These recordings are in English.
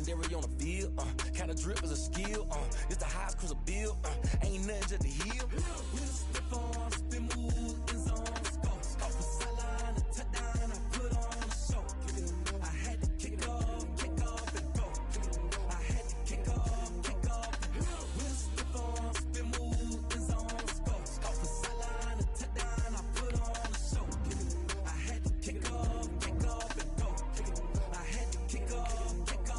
legendary on the field. Kind of drip is a skill. It's the highest cruiser bill. Ain't nothing just to heal. With a stiff arm, spin move, in zone, scope. Off the sideline, a touchdown, I put on a show. I had to kick off and go. I had to kick off and go. With a stiff arm, spin move, in zone, scope. Off the sideline, a touchdown, I put on a show. I had to kick off and go. I had to kick off and go.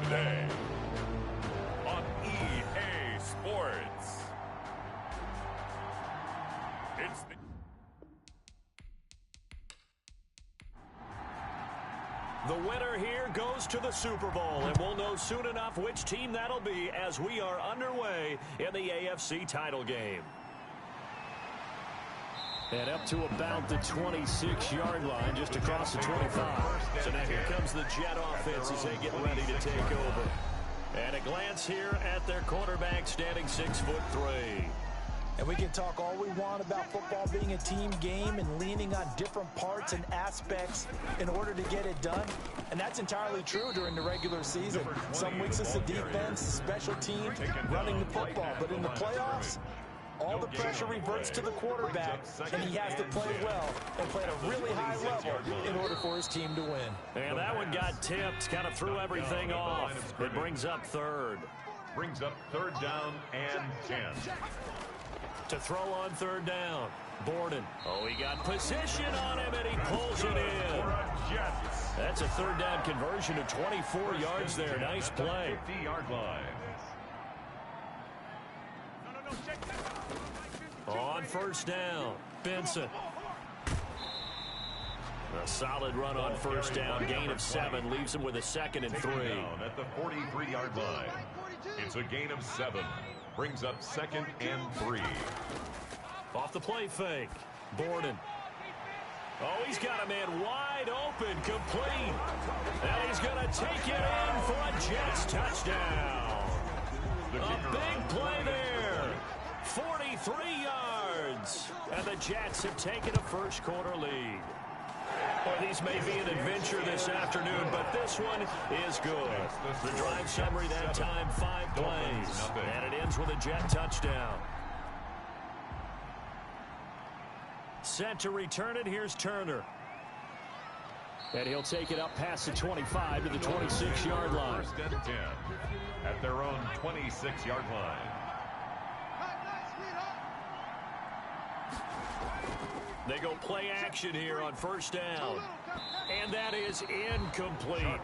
Today on EA Sports, it's the winner here goes to the Super Bowl, and we'll know soon enough which team that'll be as we are underway in the AFC title game. And up to about the 26-yard line, just across the 25. So now here comes the Jet offense as they get ready to take over. And a glance here at their quarterback, standing 6'3". And we can talk all we want about football being a team game and leaning on different parts and aspects in order to get it done. And that's entirely true during the regular season. Some weeks it's the defense, the special teams, running the football. But in the playoffs, all the pressure reverts to the quarterback, and he has to play well and play at a really high level in order for his team to win. And that one got tipped, kind of threw everything off. It brings up third. brings up third down and 10. To throw on third down. Borden. Oh, he got position on him, and he pulls it in. That's a third down conversion of 24 yards there. Nice play. 50-yard line. On first down, Benson. A solid run on first down. Gain of 7 leaves him with a 2nd and 3. At the 43-yard line. It's a gain of 7. Brings up 2nd and 3. Off the play fake. Borden. Oh, he's got a man wide open, complete. And he's going to take it in for a Jets touchdown. A big play there. 43 yards. And the Jets have taken a first quarter lead. Well, these may be an adventure this afternoon, but this one is good. The drive summary that time, 5 plays. And it ends with a Jet touchdown. Set to return it. Here's Turner. And he'll take it up past the 25 to the 26-yard line. First and 10 at their own 26-yard line. They go play action here on first down. And that is incomplete.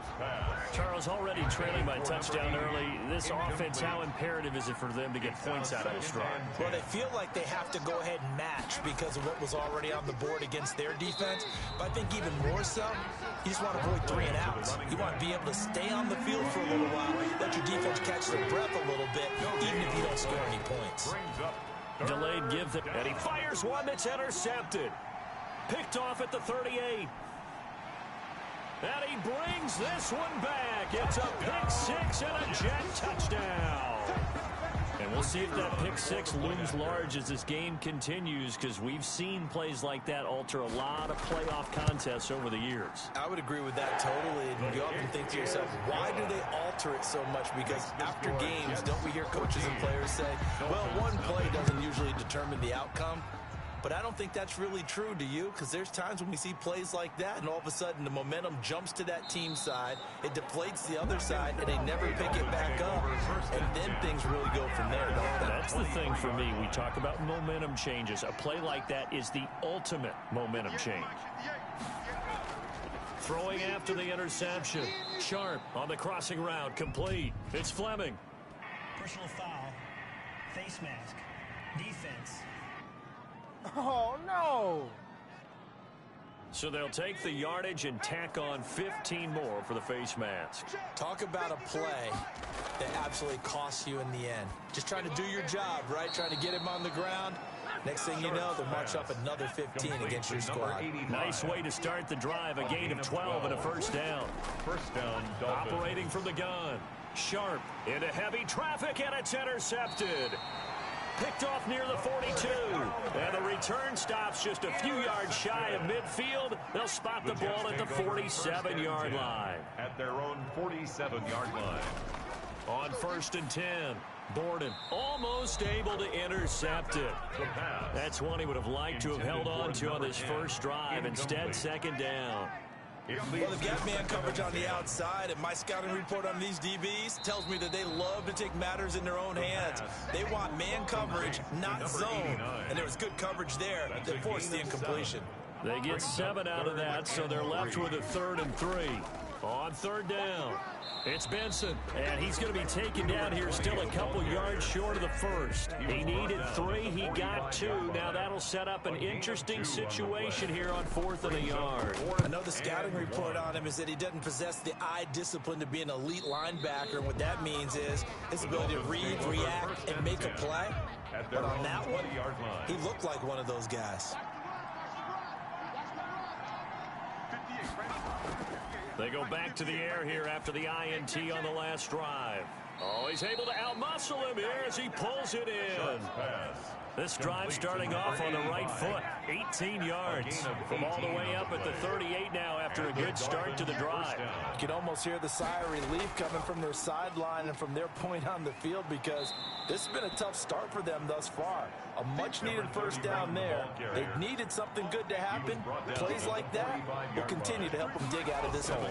Charles, already trailing by touchdown early. This offense, how imperative is it for them to get points out of this drive? Well, they feel like they have to go ahead and match because of what was already on the board against their defense. But I think even more so, you just want to avoid 3 and outs. You want to be able to stay on the field for a little while, let your defense catch their breath a little bit, even if you don't score any points. Delayed give, and he fires one that's intercepted. Picked off at the 38. And he brings this one back. It's a pick 6 and a Jet touchdown. And we'll see if that pick 6 looms large as this game continues, because we've seen plays like that alter a lot of playoff contests over the years. I would agree with that totally. And you often think to yourself, why do they alter it so much? Because after games, don't we hear coaches and players say, well, one play doesn't usually determine the outcome? But I don't think that's really true, do you? Because there's times when we see plays like that, and all of a sudden the momentum jumps to that team side, it deflates the other side, and they never pick it back up, and then things really go from there, don't they? That's the thing for me. We talk about momentum changes. A play like that is the ultimate momentum change. Throwing after the interception. Sharp on the crossing route, complete. It's Fleming. Personal foul, face mask, defense. Oh, no! So they'll take the yardage and tack on 15 more for the face mask. Talk about a play that absolutely costs you in the end. Just trying to do your job, right? Trying to get him on the ground. Next thing you know, they'll march up another 15 against your squad. Nice way to start the drive. A gain of 12 and a first down. First down, Dolphins. Operating from the gun. Sharp into heavy traffic, and it's intercepted. Picked off near the 42. And the return stops just a few yards shy of midfield. They'll spot the ball at the 47-yard line. At their own 47-yard line. On 1st and 10. Borden almost able to intercept it. That's one he would have liked to have held on to on this first drive. Instead, second down. Well, they've got man coverage on the outside, and my scouting report on these DBs tells me that they love to take matters in their own hands. They want man coverage, not zone. And there was good coverage there that forced the incompletion. They get 7 out of that, so they're left with a 3rd and 3. On 3rd down, it's Benson, and he's going to be taken down here still a couple yards short of the first. He needed 3, he got 2. Now that'll set up an interesting situation here on 4th and a yard. I know the scouting report on him is that he doesn't possess the eye discipline to be an elite linebacker, and what that means is his ability to read, react, and make a play. But on that one, he looked like one of those guys. They go back to the air here after the INT on the last drive. Oh, he's able to outmuscle him here as he pulls it in. This drive starting off on the right foot. 18 yards from all the way up at the 38 now after a good start to the drive. You can almost hear the sigh of relief coming from their sideline and from their point on the field because this has been a tough start for them thus far. A much-needed first down there. They needed something good to happen. Plays like that will continue to help them dig out of this hole.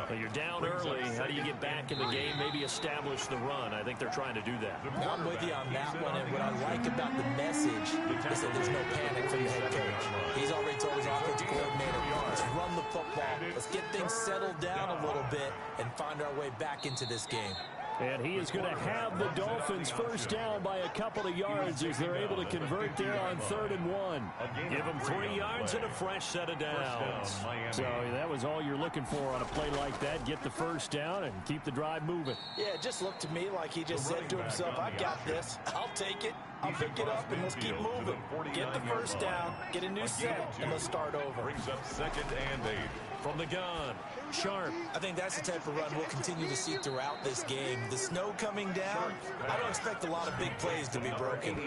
Well, you're down early. How do you get back in the game? Maybe establish the run. I think they're trying to do that. I'm with you on that one, and what I like about the message is that there's no panic from the head coach. He's already told his offensive coordinator, let's run the football. Let's get things settled down a little bit and find our way back into this game. And he is going to have the Dolphins first down by a couple of yards as they're able to convert there on 3rd and 1. Give them 3 yards and a fresh set of downs. So that was all you're looking for on a play like that. Get the first down and keep the drive moving. Yeah, it just looked to me like he just said to himself, I got this. I'll take it. I'll pick it up, and let's keep moving. Get the first down, get a new set, and let's start over. Brings up 2nd and 8. From the gun, Sharp. I think that's the type of run we'll continue to see throughout this game. The snow coming down, I don't expect a lot of big plays to be broken.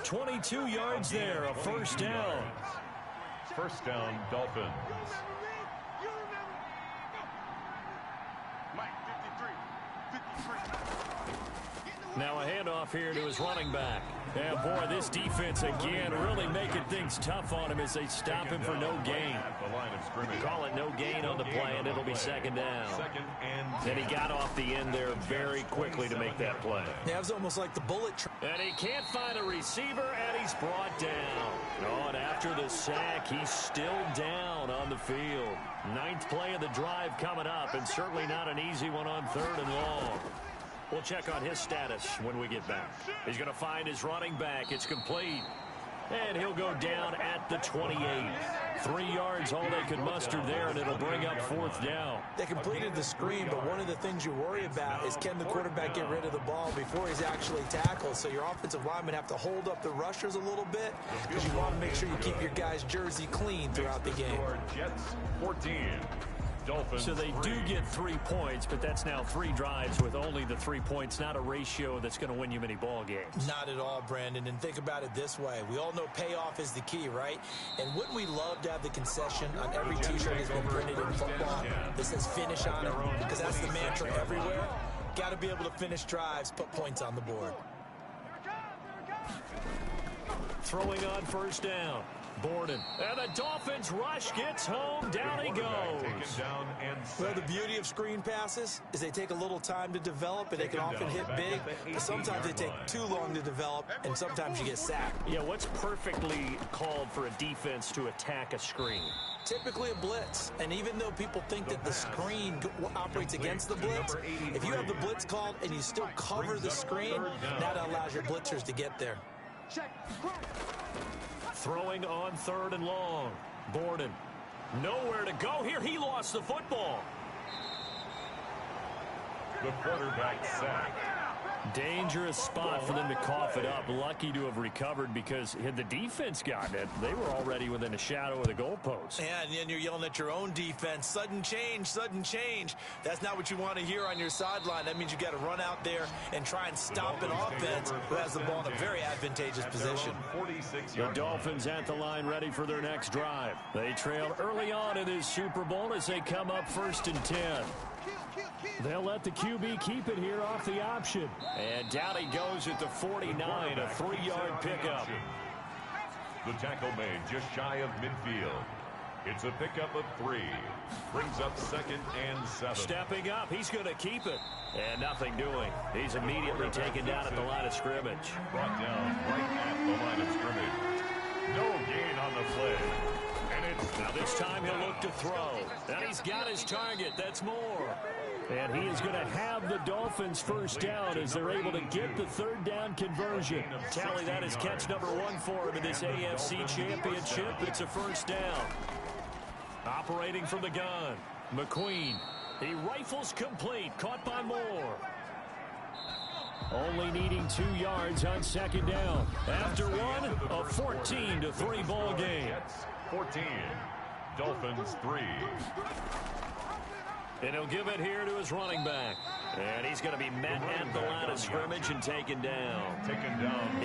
22 yards there, a first down. First down, Dolphins. Now a handoff here to his running back. And boy, this defense again really making things tough on him as they stop him for no gain. Call it no gain on the play, and it'll be 2nd down. And he got off the end there very quickly to make that play. Yeah, it was almost like the bullet. And he can't find a receiver, and he's brought down. Oh, and after the sack, he's still down on the field. 9th play of the drive coming up, and certainly not an easy one on 3rd and long. We'll check on his status when we get back. He's going to find his running back. It's complete. And he'll go down at the 28. 3 yards, all they could muster there, and it'll bring up 4th down. They completed the screen, but one of the things you worry about is can the quarterback get rid of the ball before he's actually tackled? So your offensive linemen have to hold up the rushers a little bit because you want to make sure you keep your guys' jersey clean throughout the game. Jets 14. Dolphins so they do get 3 points, but that's now 3 drives with only the 3 points, not a ratio that's going to win you many ball games. Not at all, Brandon. And think about it this way. We all know payoff is the key, right? And wouldn't we love to have the concession on every T-shirt that's been printed in football that says finish on it? Because that's the mantra everywhere. Got to be able to finish drives, put points on the board. Throwing on first down. Borden. And the Dolphins rush gets home. Down he goes. Well, the beauty of screen passes is they take a little time to develop, and they can often hit big. But sometimes they take too long to develop, and sometimes you get sacked. Yeah, what's perfectly called for a defense to attack a screen? Typically a blitz. And even though people think that the screen operates against the blitz, if you have the blitz called and you still cover the screen, that allows your blitzers to get there. Throwing on 3rd and long. Borden. Nowhere to go here. He lost the football. The quarterback sacked. Dangerous spot for them to cough it up. Lucky to have recovered, because had the defense gotten it, they were already within a shadow of the goalpost. Yeah, and then you're yelling at your own defense. Sudden change, sudden change. That's not what you want to hear on your sideline. That means you got to run out there and try and stop an offense who has the ball in a very advantageous position. The Dolphins at the line, ready for their next drive. They trailed early on in this Super Bowl as they come up 1st and 10. They'll let the QB keep it here off the option. And down he goes at the 49, a 3-yard pickup. The tackle made just shy of midfield. It's a pickup of 3. Brings up 2nd and 7. Stepping up, he's going to keep it. And nothing doing. He's immediately taken down at the line of scrimmage. Brought down right at the line of scrimmage. No gain on the play. Now this time he'll look to throw. And he's got his target. That's more. And he is going to have the Dolphins first down as they're able to get the 3rd down conversion. Tally, that is catch number 1 for him in this AFC Championship. It's a first down. Operating from the gun, McQueen. He rifles complete. Caught by Moore. Only needing 2 yards on 2nd down. After one, a 14-3 ball game. 14. Dolphins 3. And he'll give it here to his running back. And he's going to be met at the line of scrimmage and taken down. He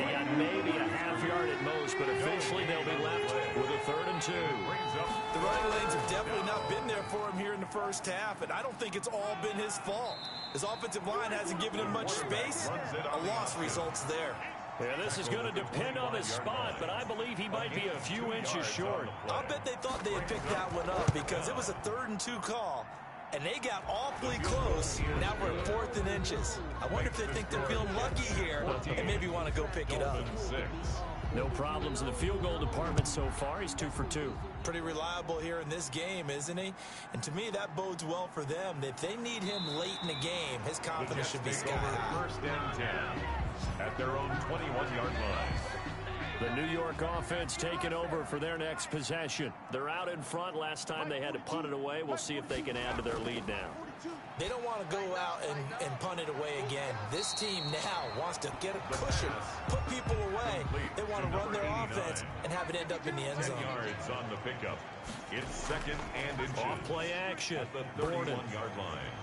got maybe a half-yard at most, but officially they'll be left with a 3rd and 2. The running lanes have definitely not been there for him here in the first half, and I don't think it's all been his fault. His offensive line hasn't given him much space. A loss results there. Yeah, this is going to depend on his spot, but I believe he might be a few inches short. I'll bet they thought they had picked that one up because it was a 3rd and 2 call. And they got awfully close. Now we're at 4th and inches. I wonder if they think they're feeling lucky here and maybe want to go pick it up. No problems in the field goal department so far. He's 2 for 2. Pretty reliable here in this game, isn't he? And to me, that bodes well for them. If they need him late in the game, his confidence should be sky high. 1st and 10 at their own 21-yard line. The New York offense taking over for their next possession. They're out in front. Last time they had to punt it away. We'll see if they can add to their lead now. They don't want to go out and punt it away again. This team now wants to get a cushion, put people away. They want to run their offense and have it end up in the end zone. 10 yards on the pickup. It's 2nd and inches. Off play action. At the 31-yard line.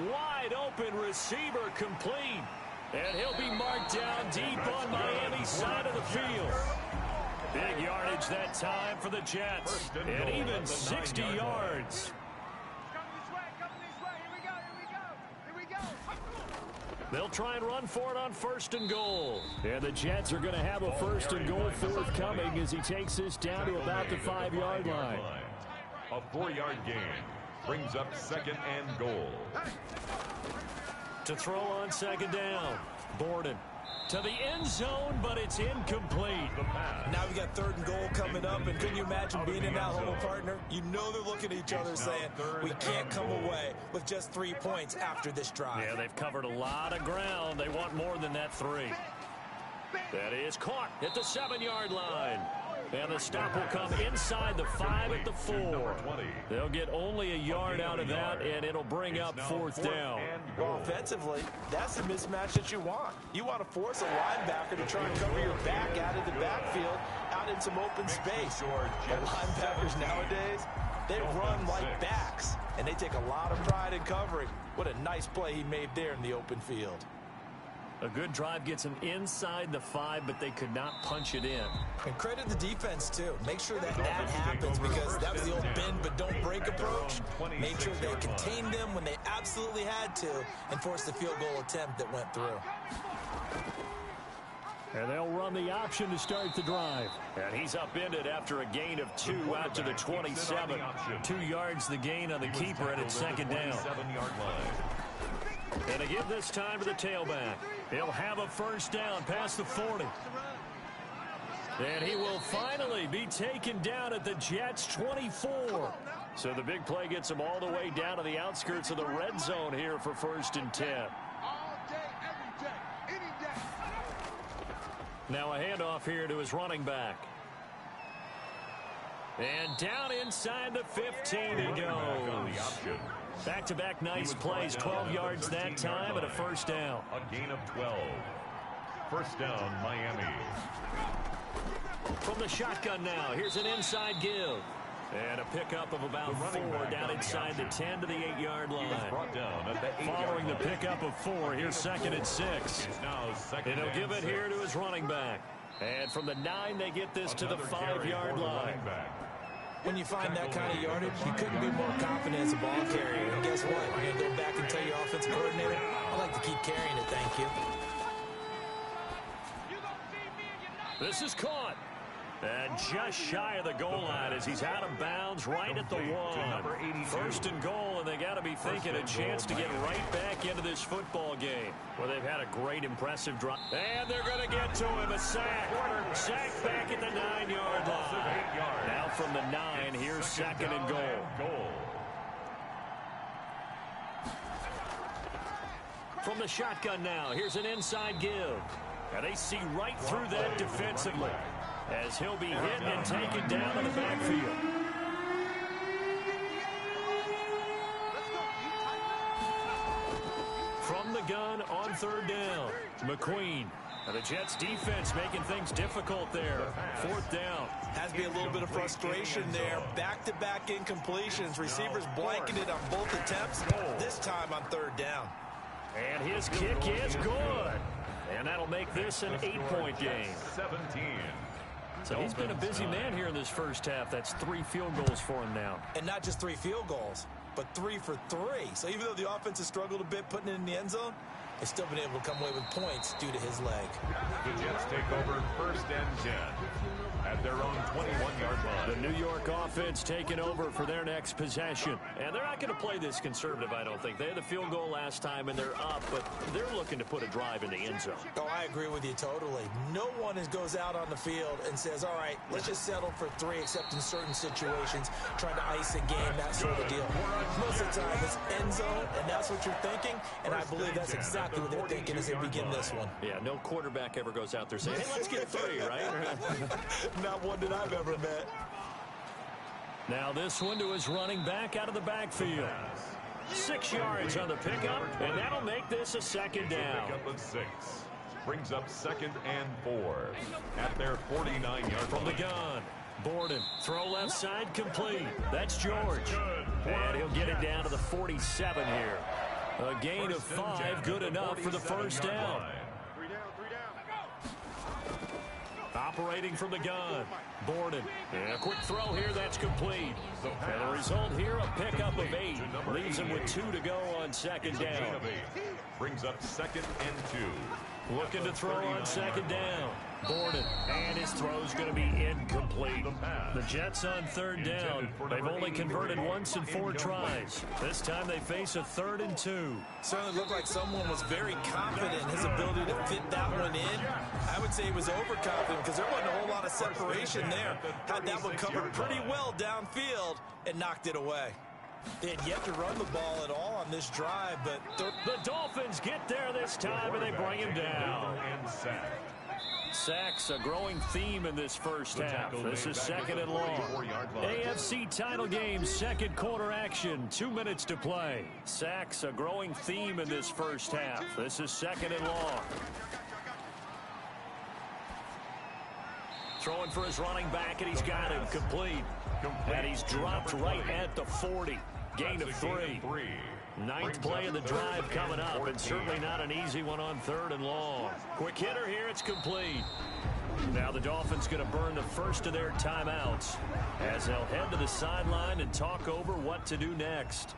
Wide open receiver complete. And he'll be marked down deep on Miami's side of the field. Big yardage that time for the Jets. And even 60 yards. They'll try and run for it on 1st and goal. And the Jets are going to have a 1st and goal forthcoming as he takes this down to about the 5-yard line. A 4-yard gain brings up 2nd and goal. To throw on 2nd down. Borden to the end zone, but it's incomplete. Now we got 3rd and goal coming up, and can you imagine being in that hole, partner? You know they're looking at each other saying, we can't come away with just 3 points after this drive. Yeah, they've covered a lot of ground. They want more than that 3. That is caught at the 7-yard line. And the stop will come inside the 5 at the 4. They'll get only a yard out of that, and it'll bring up 4th down. Offensively, that's the mismatch that you want. You want to force a linebacker to try and cover your back out of the backfield, out in some open space. But linebackers nowadays, they run like backs, and they take a lot of pride in covering. What a nice play he made there in the open field. A good drive gets them inside the 5, but they could not punch it in. And credit the defense, too. Make sure that happens because that was the old bend but don't break approach. Made sure they contained them when they absolutely had to and forced the field goal attempt that went through. And they'll run the option to start the drive. And he's upended after a gain of 2 out to the 27. 2 yards the gain on the keeper, and it's 2nd down. And again this time to the tailback. He'll have a 1st down past the 40. And he will finally be taken down at the Jets' 24. So the big play gets him all the way down to the outskirts of the red zone here for 1st and 10. Now a handoff here to his running back. And down inside the 15 he goes. Back-to-back nice plays, 12 yards that time and a first down. A gain of 12. First down, Miami. From the shotgun now, here's an inside give. And a pickup of about 4 down inside the 10 to the 8-yard line. Following the pickup of 4, here's 2nd and 6. And he'll give it here to his running back. And from the 9, they get this to the 5-yard line. When you find that kind of yardage, you couldn't be more confident as a ball carrier. And guess what? You're going to go back and tell your offensive coordinator, I like to keep carrying it, thank you. This is caught. And just shy of the goal line as he's out of bounds right at the 1. First and goal, and they got to be thinking a chance to get right back into this football game. Well, they've had a great, impressive drive. And they're going to get to him. A sack. Sack back at the 9-yard line. Now from the 9, here's 2nd and goal. From the shotgun now, here's an inside give. And they see right through that defensively, as he'll be hit and taken down in the backfield. From the gun on 3rd down, McQueen. And the Jets defense making things difficult there. 4th down. Has to be a little bit of frustration there. Back-to-back incompletions. Receivers blanketed on both attempts, this time on 3rd down. And his kick is good. And that'll make this an 8-point game. 17. So he's been a busy man here in this first half. That's 3 field goals for him now. And not just 3 field goals, but 3 for 3. So even though the offense has struggled a bit putting it in the end zone, they've still been able to come away with points due to his leg. The Jets take over 1st and 10 at their own 21-yard line. The New York offense taking over for their next possession. And they're not going to play this conservative, I don't think. They had the field goal last time, and they're up, but they're looking to put a drive in the end zone. Oh, I agree with you totally. No one goes out on the field and says, all right, let's just settle for 3, except in certain situations, trying to ice a game, that sort of deal. Most of the time, it's end zone, and that's what you're thinking, and I believe that's exactly what they're thinking as they begin this one. Yeah, no quarterback ever goes out there saying, hey, let's get 3, right? Not one that I've ever met. Now this one to his running back out of the backfield. 6 yards on the pickup, and that'll make this a 2nd down. Pickup of 6. Brings up 2nd and 4 at their 49-yard line. From the gun, Borden. Throw left side complete. That's George. And he'll get it down to the 47 here. A gain of 5, good enough for the first down. Operating from the gun, Borden. And a quick throw here, that's complete. And the result here, a pickup of 8. Leaves him with 2 to go on 2nd down. Brings up 2nd and 2. Looking to throw on 2nd down. Borden, and his throw's going to be incomplete. The Jets on 3rd down. They've only converted once in 4 tries. This time they face a 3rd and 2. Certainly looked like someone was very confident in his ability to fit that one in. I would say he was overconfident because there wasn't a whole lot of separation there. Had that one covered pretty well downfield and knocked it away. They had yet to run the ball at all on this drive, but the Dolphins get there this time and they bring him down. Sacks, a growing theme in this first half. This is 2nd and long. AFC title game, 2nd quarter action, 2 minutes to play. Sacks, a growing theme in this first half. This is 2nd and long. Throwing for his running back, and he's got him complete. And he's dropped right at the 40. Gain of 3. 9th play of the drive coming up, and certainly not an easy one on 3rd and long. Quick hitter here, it's complete. Now the Dolphins going to burn the first of their timeouts as they'll head to the sideline and talk over what to do next.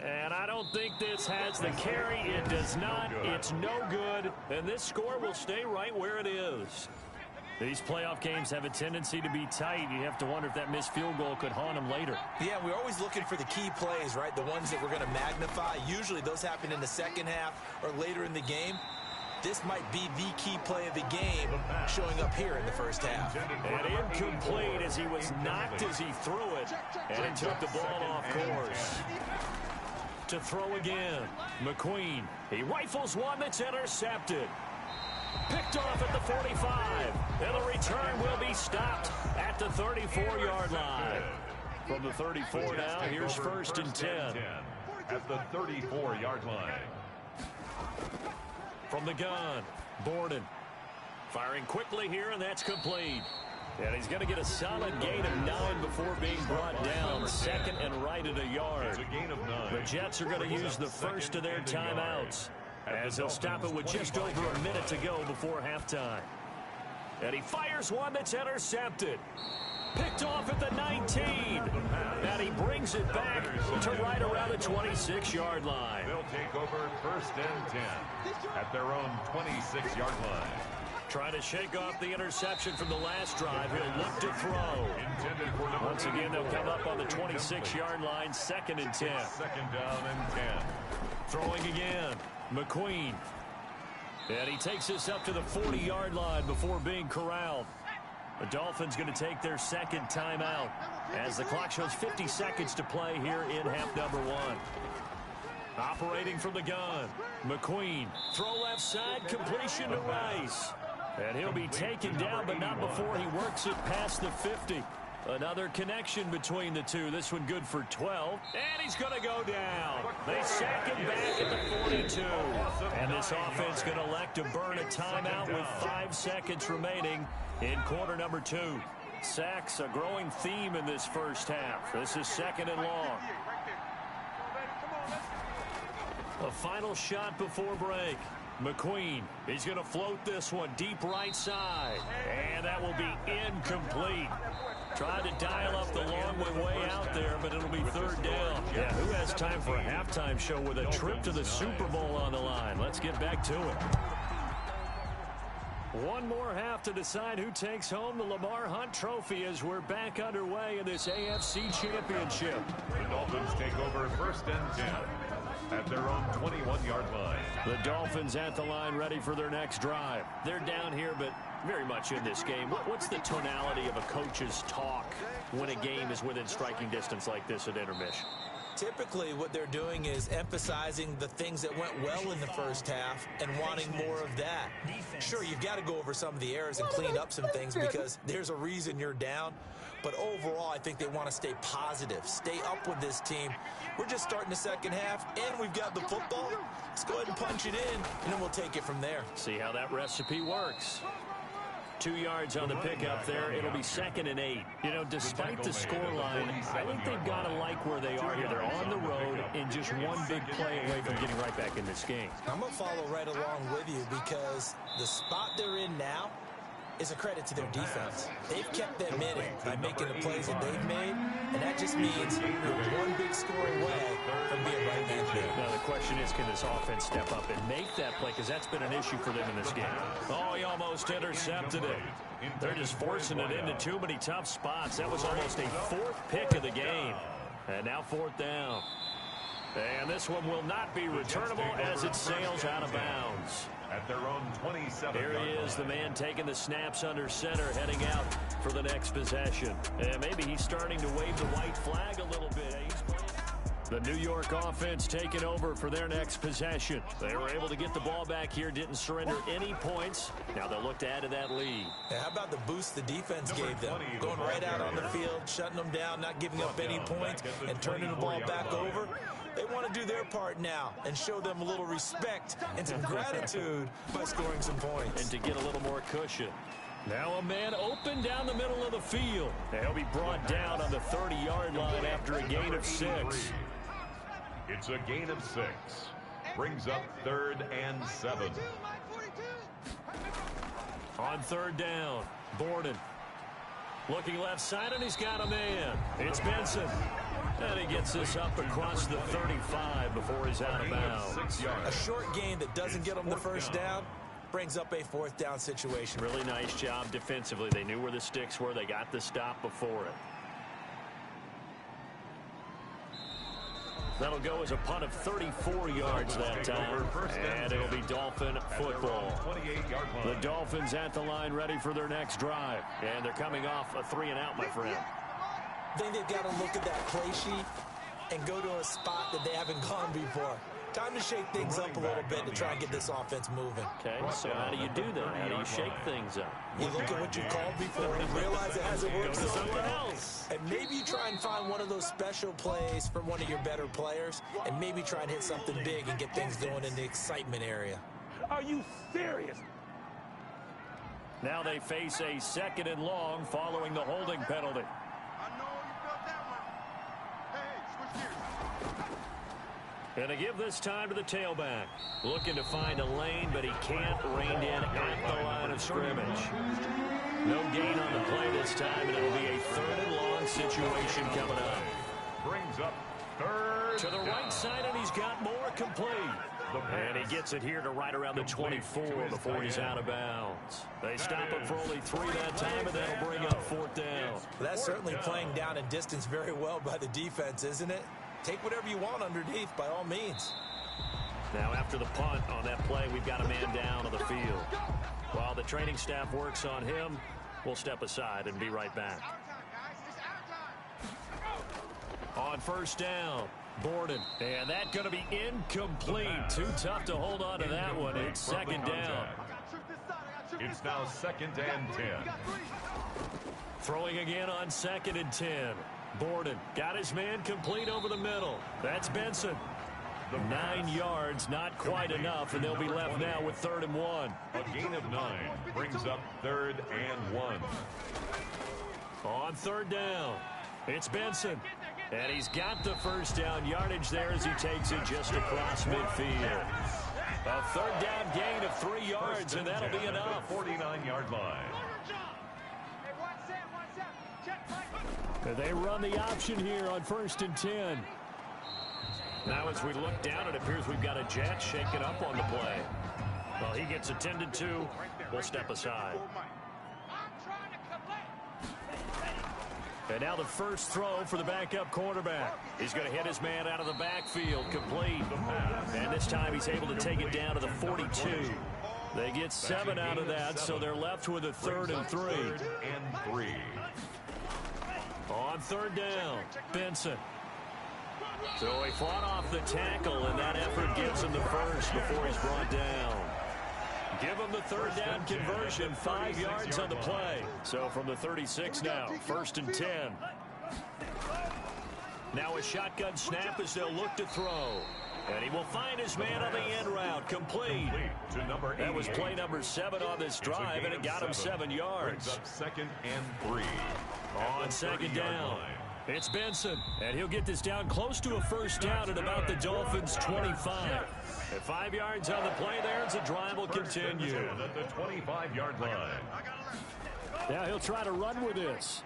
And I don't think this has the carry. It does not. It's no good. And this score will stay right where it is. These playoff games have a tendency to be tight. You have to wonder if that missed field goal could haunt them later. Yeah, we're always looking for the key plays, right? The ones that we're going to magnify. Usually those happen in the second half or later in the game. This might be the key play of the game showing up here in the first half. And incomplete as he was knocked as he threw it. And he took the ball off course. To throw again, McQueen. He rifles one that's intercepted. Picked off at the 45. And the return will be stopped at the 34-yard line. From the 34 now, here's first and 10. At the 34-yard line. From the gun, Borden. Firing quickly here, and that's complete. And he's going to get a solid gain of 9 before being brought down. Second and right at a yard. It's a gain of 9. The Jets are going to use the first of their timeouts, as they'll stop it with just over a minute to go before halftime. And he fires one that's intercepted. Picked off at the 19. And he brings it back to right around the 26-yard line. They'll take over first and 10 at their own 26-yard line. Trying to shake off the interception from the last drive. He'll look to throw. Once again, they'll come up on the 26-yard line, second and 10. Second down and 10. Throwing again, McQueen. And he takes this up to the 40-yard line before being corralled. The Dolphins going to take their second timeout as the clock shows 50 seconds to play here in half number 1. Operating from the gun, McQueen. Throw left side, completion to Rice. And he'll be taken down, but not before he works it past the 50. Another connection between the two. This one good for 12. And he's going to go down. They sack him back at the 42. And this offense going to elect to burn a timeout with 5 seconds remaining in quarter number 2. Sacks, a growing theme in this first half. This is second and long. A final shot before break. McQueen, he's going to float this one deep right side. And that will be incomplete. Tried to dial up the long way out there, but it'll be third down. Yeah, who has time for a halftime show with a trip to the Super Bowl on the line? Let's get back to it. One more half to decide who takes home the Lamar Hunt Trophy as we're back underway in this AFC Championship. The Dolphins take over first and 10 at their own 21-yard line. The Dolphins at the line ready for their next drive. They're down here, but very much in this game. What's the tonality of a coach's talk when a game is within striking distance like this at intermission? Typically, what they're doing is emphasizing the things that went well in the first half and wanting more of that. Sure, you've got to go over some of the errors and clean up some things because there's a reason you're down. But overall, I think they want to stay positive, stay up with this team. We're just starting the second half, and we've got the football. Let's go ahead and punch it in, and then we'll take it from there. See how that recipe works. 2 yards on the pickup there. It'll be second and 8. You know, despite the scoreline, I think they've got to like where they are here. They're on the road and just one big play away from getting right back in this game. I'm going to follow right along with you because the spot they're in now is a credit to their defense. They've kept them in it by making the plays that they've made, and that just means you're one big score away from being right back there. Now the question is, can this offense step up and make that play? Because that's been an issue for them in this game. Oh, he almost intercepted it. They're just forcing it into too many tough spots. That was almost a 4th pick of the game. And now 4th down. And this one will not be returnable as it sails out of bounds. At their own 27. Here he is, the man taking the snaps under center, heading out for the next possession. And maybe he's starting to wave the white flag a little bit. The New York offense taking over for their next possession. They were able to get the ball back here, didn't surrender any points. Now they'll look to add to that lead. Yeah, how about the boost the defense gave them? Going right out on the field, shutting them down, not giving up any points, and turning the ball back over. They want to do their part now and show them a little respect and some gratitude by scoring some points. And to get a little more cushion. Now a man open down the middle of the field. He'll be brought down on the 30-yard line after a gain of 6. It's a gain of 6. Brings up 3rd and 7. On 3rd down, Borden. Looking left side, and he's got a man. It's Benson. And he gets this up across the 35 before he's out of bounds. A short gain that doesn't get him the first down brings up a 4th down situation. Really nice job defensively. They knew where the sticks were. They got the stop before it. That'll go as a punt of 34 yards that time. And it'll be Dolphin football. The Dolphins at the line ready for their next drive. And they're coming off a 3-and-out, my friend. I think they've got to look at that play sheet and go to a spot that they haven't gone before. Time to shake things up a little bit to try and get this offense moving. Okay, so how do you do that? How do you shake things up? You look at what you called before and realize it hasn't worked so well. And maybe you try and find one of those special plays from one of your better players, and maybe try and hit something big and get things going in the excitement area. Are you serious? Now they face a 2nd and long following the holding penalty. And they give this time to the tailback. Looking to find a lane, but he can't rein in at the line of scrimmage. No gain on the play this time, and it'll be a 3rd and long situation coming up. Brings up 3rd to the right side, and he's got more complete. And he gets it here to right around the 24 before he's out of bounds. They stop him for only 3 that time, and that'll bring up 4th down. That's certainly playing down in distance very well by the defense, isn't it? Take whatever you want underneath, by all means. Now, after the punt on that play, we've got a man down on the field. While the training staff works on him, we'll step aside and be right back. On 1st down, Borden. And that's going to be incomplete. Too tough to hold on to that one. It's 2nd down. It's now 2nd and 10. Throwing again on 2nd and 10. Borden got his man complete over the middle. That's Benson. 9 yards, not quite enough, and they'll be left now with 3rd and 1. A gain of 9 brings up 3rd and 1. On 3rd down, it's Benson. And he's got the 1st down yardage there as he takes it just across midfield. A 3rd down gain of 3 yards, and that'll be enough. 49-yard line. They run the option here on 1st and 10. Now as we look down, it appears we've got a Jet shaken up on the play. Well, he gets attended to. We'll step aside. And now the first throw for the backup quarterback. He's going to hit his man out of the backfield, complete. And this time he's able to take it down to the 42. They get 7 out of that, so they're left with a 3rd and 3. 3rd and 3. On 3rd down, Benson. So he fought off the tackle, and that effort gives him the first before he's brought down. Give him the 3rd down conversion, 5 yards on the play. So from the 36 now, 1st and 10. Now a shotgun snap as they'll look to throw. And he will find his man on the end route, complete. That was play number 7 on this drive, and it got him 7 yards. Brings up 2nd and 3. On 2nd down, it's Benson, and he'll get this down close to a 1st down at about the Dolphins' 25. At 5 yards on the play there, as the drive will continue. At the 25-yard line. Now he'll try to run with this.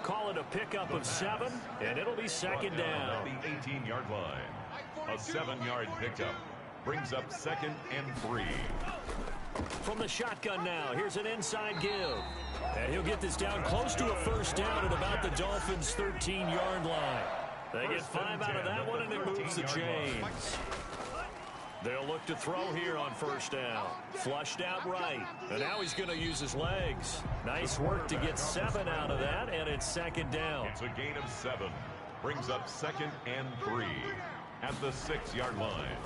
Call it a pickup of 7, and it'll be 2nd down. At the 18-yard line. A 7-yard pickup brings up 2nd and 3. From the shotgun now, here's an inside give. And he'll get this down close to a 1st down at about the Dolphins' 13-yard line. They get 5 out of that one, and it moves the chains. They'll look to throw here on 1st down. Flushed out right. And now he's going to use his legs. Nice work to get 7 out of that, and it's 2nd down. It's a gain of 7. Brings up 2nd and 3 at the 6-yard line.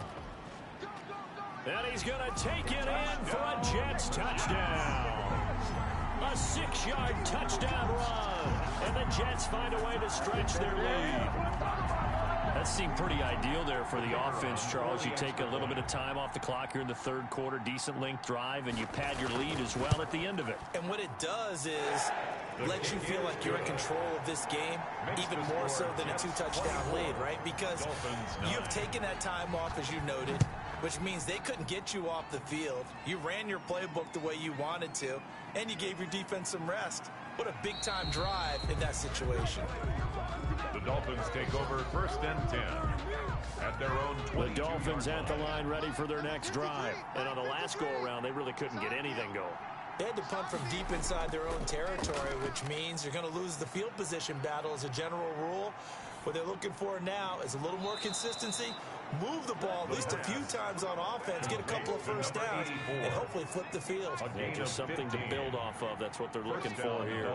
And he's going to take it in for a Jets touchdown. A 6-yard touchdown run. And the Jets find a way to stretch their lead. That seemed pretty ideal there for the offense, Charles. You take a little bit of time off the clock here in the 3rd quarter, decent length drive, and you pad your lead as well at the end of it. And what it does is let you feel like you're in control of this game, even more so than a 2-touchdown lead, right? Because you've taken that time off, as you noted, which means they couldn't get you off the field. You ran your playbook the way you wanted to, and you gave your defense some rest. What a big-time drive in that situation. The Dolphins take over 1st and 10 at their own 20. The Dolphins at the line ready for their next drive. And on the last go-around, they really couldn't get anything going. They had to punt from deep inside their own territory, which means you're going to lose the field position battle as a general rule. What they're looking for now is a little more consistency, move the ball at least a few times on offense, get a couple of 1st downs, and hopefully flip the field. Yeah, just something to build off of. That's what they're looking for here.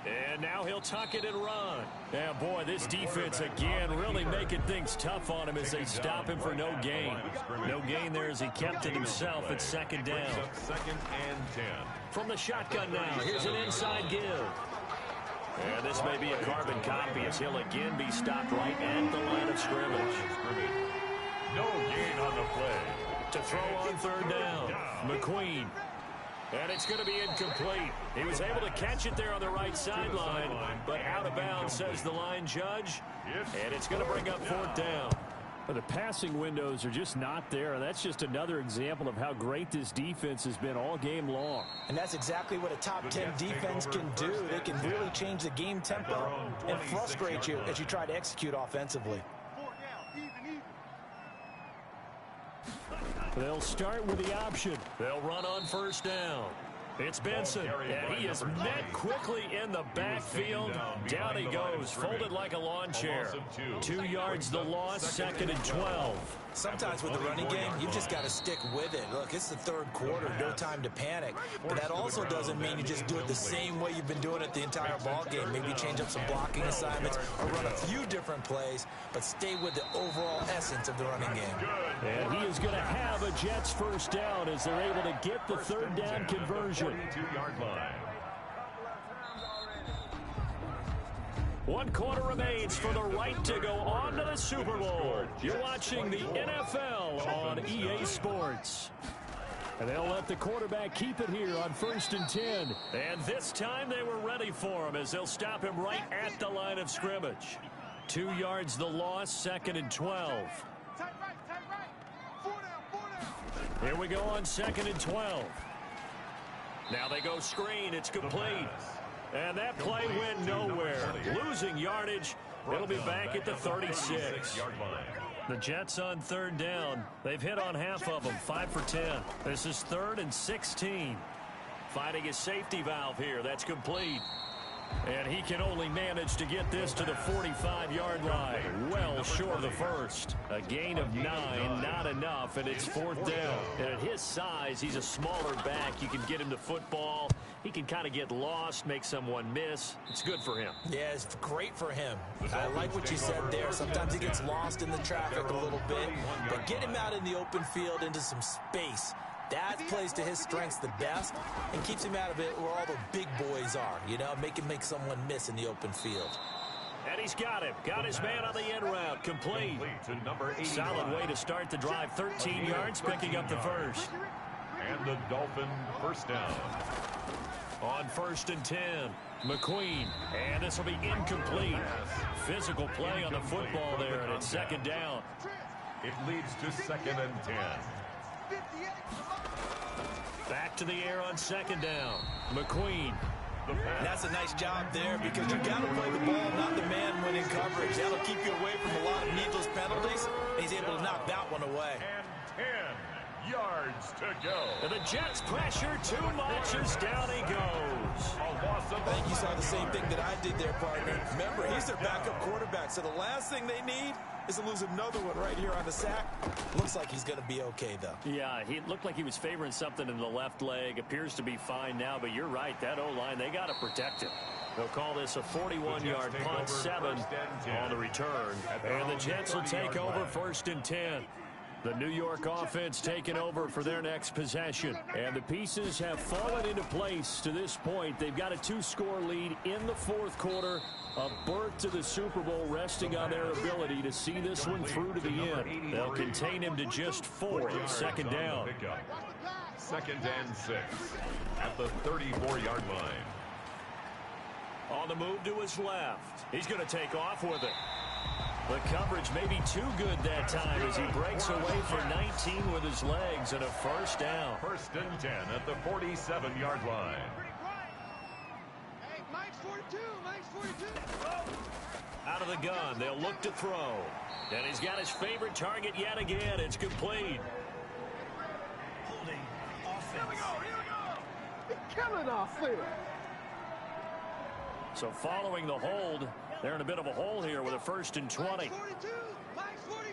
And now he'll tuck it and run. Yeah, boy, this defense again really making things tough on him as they stop him for no gain. No gain there as he kept it himself at second down. Second and 10. From the shotgun now, here's an inside give. And this may be a carbon copy as he'll again be stopped right at the line of scrimmage. No gain on the play. To throw on third down, McQueen. And it's going to be incomplete. He was able to catch it there on the right sideline, but out of bounds, says the line judge. And it's going to bring up fourth down. But the passing windows are just not there. That's just another example of how great this defense has been all game long. And that's exactly what a top 10 defense can do. They can really change the game tempo and frustrate you as you try to execute offensively. They'll start with the option. They'll run on first down. It's Benson, and he is met quickly in the backfield. Down he goes, folded like a lawn chair. 2 yards the loss, second and 12. Sometimes with the running game, you've just got to stick with it. Look, it's the third quarter, no time to panic. But that also doesn't mean you just do it the same way you've been doing it the entire ball game. Maybe change up some blocking assignments or run a few different plays, but stay with the overall essence of the running game. And he is going to have a Jets first down as they're able to get the third down conversion. 42-yard line. 1 quarter remains for the right to go on to the Super Bowl. You're watching the NFL on EA Sports. And they'll let the quarterback keep it here on 1st and 10. And this time they were ready for him as they'll stop him right at the line of scrimmage. 2 yards the loss, second and 12. Here we go on 2nd and 12. Now they go screen. It's complete. And that play went nowhere. Losing yardage. It'll be back at the 36. The Jets on third down. They've hit on half of them, 5 for 10. This is 3rd and 16. Finding a safety valve here. That's complete. And he can only manage to get this to the 45-yard line. Well short of the first. A gain of 9, not enough, and it's 4th down. And at his size, he's a smaller back. You can get him the football. He can kind of get lost, make someone miss. It's good for him. Yeah, it's great for him. I like what you said there. Sometimes he gets lost in the traffic a little bit, but get him out in the open field into some space. That plays to his strengths the best and keeps him out of it where all the big boys are, you know, make someone miss in the open field. And he's got him. Got his man on the end route. Complete. Solid way to start the drive. 13 yards, picking up the first. And the Dolphin first down. On 1st and 10, McQueen. And this will be incomplete. Physical play on the football there, and it's 2nd down. It leads to 2nd and 10. Back to the air on 2nd down. McQueen. That's a nice job there because you got to play the ball, not the man when in coverage. That'll keep you away from a lot of needless penalties. And he's able to knock that one away. And 10 yards to go. And the Jets pressure too much as down he goes. I think you saw the same thing that I did there, partner. Remember, he's their backup quarterback, so the last thing they need is to lose another one right here on the sack. Looks like he's going to be okay, though. Yeah, he looked like he was favoring something in the left leg. Appears to be fine now, but you're right. That O-line, they got to protect him. They'll call this a 41-yard punt, 7 on the return. And the Jets will take over 1st and 10. The New York offense taking over for their next possession. And the pieces have fallen into place to this point. They've got a 2-score lead in the 4th quarter. A berth to the Super Bowl resting on their ability to see this one through to the end. They'll contain him to just 4 on 2nd down. 2nd and 6 at the 34-yard line. On the move to his left. He's going to take off with it. The coverage may be too good that time as he breaks away for 19 with his legs and a first down. 1st and 10 at the 47-yard line. Hey, Mike's 42. Mike's 42. Out of the gun, they'll look to throw. And he's got his favorite target yet again. It's complete. Holding offense. Here we go. They're killing offense. So following the hold, they're in a bit of a hole here with a 1st and 20. Mike's 42. Mike's 42.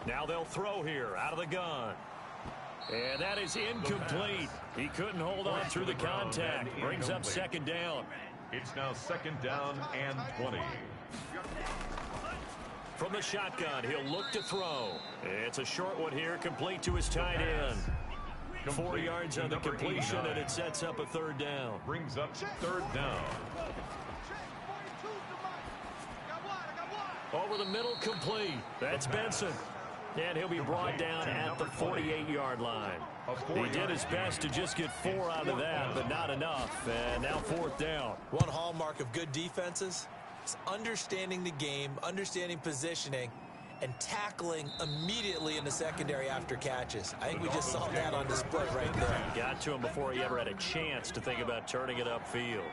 Now they'll throw here out of the gun. And that is incomplete. He couldn't hold on through the contact. Brings up second down. It's now second down and 20. From the shotgun, he'll look to throw. It's a short one here, complete to his tight end. 4 yards on the completion, and it sets up a third down. Brings up third down. Over the middle, complete. That's Benson. And he'll be brought down at the 48-yard line. He did his best to just get 4 out of that, but not enough. And now fourth down. One hallmark of good defenses is understanding the game, understanding positioning, and tackling immediately in the secondary after catches. I think we just saw that on display right there. Got to him before he ever had a chance to think about turning it upfield.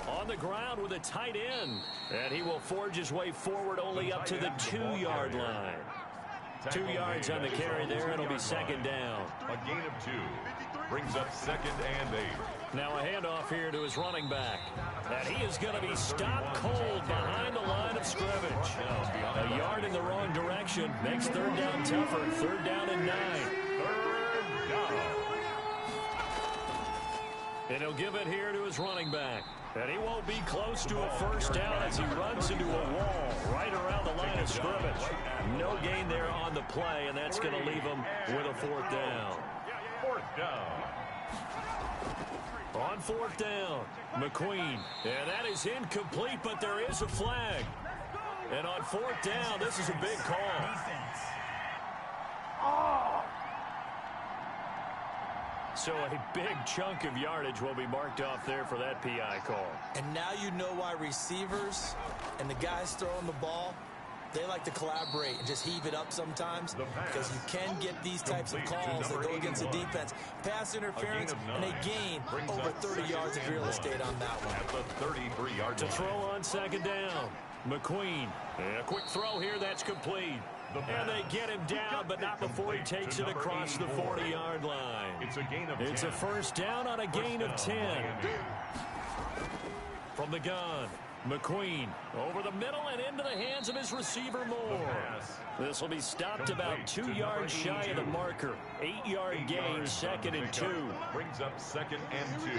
On the ground with a tight end. And he will forge his way forward only up to the 2-yard line. 2 yards on the carry there. It'll be second down. A gain of 2. Brings up second and 8. Now a handoff here to his running back. And he is going to be stopped cold behind the line of scrimmage. A yard in the wrong direction. Makes third down tougher. Third down and 9. Third down. And he'll give it here to his running back. And he won't be close to a first down as he runs into a wall right around the line of scrimmage. No gain there on the play, and that's going to leave him with a fourth down. Fourth down. On fourth down, McQueen. And that is incomplete, but there is a flag. And on fourth down, this is a big call. So a big chunk of yardage will be marked off there for that PI call. And now you know why receivers and the guys throwing the ball, they like to collaborate and just heave it up sometimes, because you can get these types of calls that go against the defense. Pass interference, and they gain over 30 yards of real estate on that one. At the 33-yard To line. throw on second down, McQueen. And a quick throw here, that's complete. And they get him down, but not before he takes it across the 40-yard line. It's a gain of 10. It's a first down on a gain of 10. From the gun, McQueen over the middle and into the hands of his receiver Moore. This will be stopped about 2 yards shy of the marker. 8-yard gain, second and 2. Brings up second and 2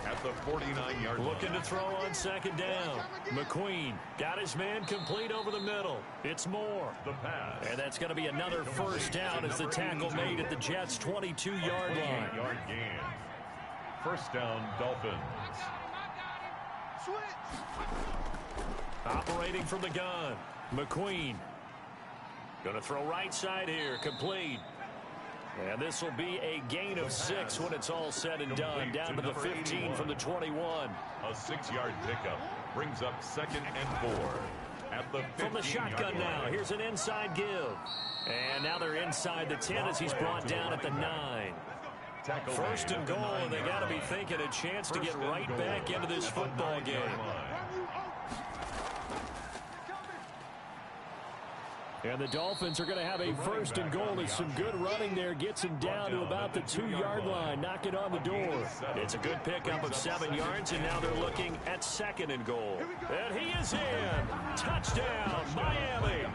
at the 49-yard line. Looking to throw on second down. McQueen got his man complete over the middle. It's Moore. The pass. And that's going to be another first down as the tackle made at the Jets' 22-yard line. 28-yard gain. First down, Dolphins. Operating from the gun, McQueen. Going to throw right side here, complete. And this will be a gain of 6 when it's all said and done. Down to the 15 from the 21. A 6-yard pickup brings up second and 4 at the 15-yard line. From the shotgun now, here's an inside give. And now they're inside the 10 as he's brought down at the 9. First and goal, and they got to be thinking a chance to get right back into this football game. And the Dolphins are going to have a first and goal as some good running there gets him down to about the 2-yard line, knocking on the door. It's a good pickup of 7 yards, and now they're looking at second and goal. And he is in. Touchdown, Miami.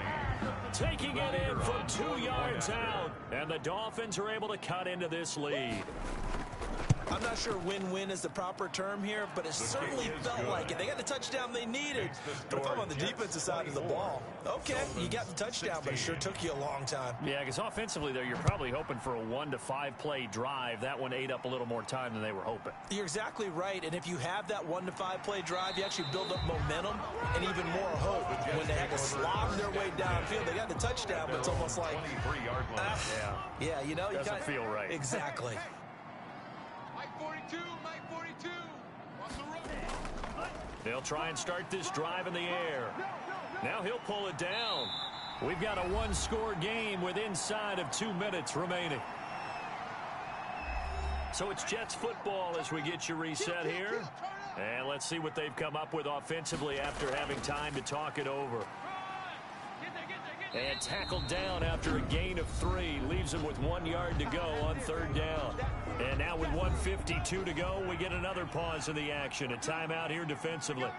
Taking it in from 2 yards out. And the Dolphins are able to cut into this lead. I'm not sure win-win is the proper term here, but it certainly felt like it. They got the touchdown they needed. But if I'm on the defensive side of the ball, okay, you got the touchdown, but it sure took you a long time. Yeah, because offensively there, you're probably hoping for a 1 to 5 play drive. That one ate up a little more time than they were hoping. You're exactly right, and if you have that 1 to 5 play drive, you actually build up momentum and even more hope. When they had to slog their way downfield, they got the touchdown, but it's almost like, yeah, you know, you doesn't feel right. Exactly. Mike 42. What's the run? They'll try and start this drive in the air. Now he'll pull it down. We've got a 1-score game with inside of 2 minutes remaining. So it's Jets football as we get you reset here. And let's see what they've come up with offensively after having time to talk it over. And tackled down after a gain of 3. Leaves him with 1 yard to go on third down. And now with 1:52 to go, we get another pause in the action. A timeout here defensively.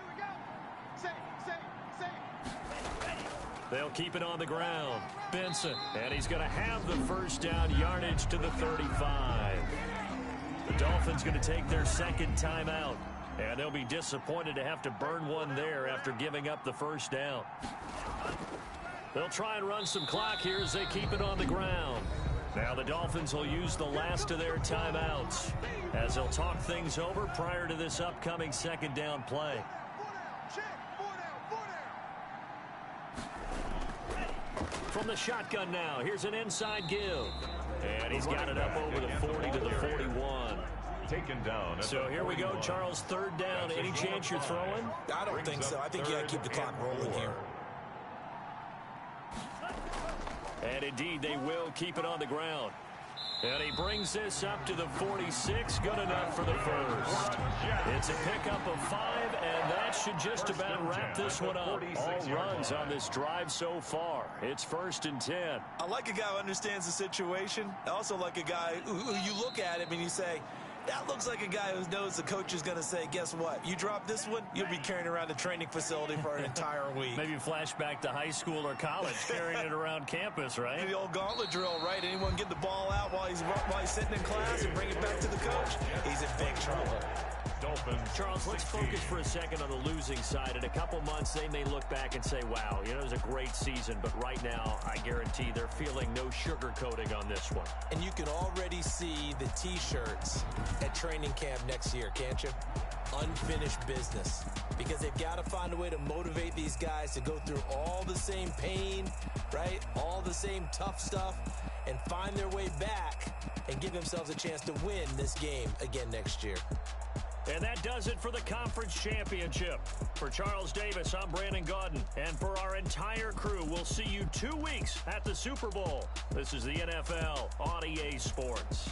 They'll keep it on the ground. Benson, and he's going to have the first down, yardage to the 35. The Dolphins going to take their second timeout, and they'll be disappointed to have to burn one there after giving up the first down. They'll try and run some clock here as they keep it on the ground. Now the Dolphins will use the last of their timeouts as they'll talk things over prior to this upcoming second down play. From the shotgun now, here's an inside give. And he's got it up over the 40 to the 41. Taken down. So here we go, Charles, third down. Any chance you're throwing? I don't think so. I think you got to keep the clock rolling here. And indeed, they will keep it on the ground. And he brings this up to the 46. Good enough for the first. It's a pickup of 5, and that should just about wrap this one up. All runs on this drive so far. It's 1st and 10. I like a guy who understands the situation. I also like a guy who you look at him and you say, that looks like a guy who knows the coach is going to say, guess what? You drop this one, you'll be carrying around the training facility for an entire week. Maybe flashback to high school or college, carrying it around campus, right? The old gauntlet drill, right? Anyone get the ball out while he's sitting in class and bring it back to the coach? He's in big trouble. Charles, let's focus for a second on the losing side. In a couple months, they may look back and say, wow, it was a great season. But right now, I guarantee they're feeling no sugarcoating on this one. And you can already see the T-shirts at training camp next year, can't you? Unfinished business. Because they've got to find a way to motivate these guys to go through all the same pain, right? All the same tough stuff, and find their way back and give themselves a chance to win this game again next year. And that does it for the conference championship. For Charles Davis, I'm Brandon Gaudin. And for our entire crew, we'll see you 2 weeks at the Super Bowl. This is the NFL on EA Sports.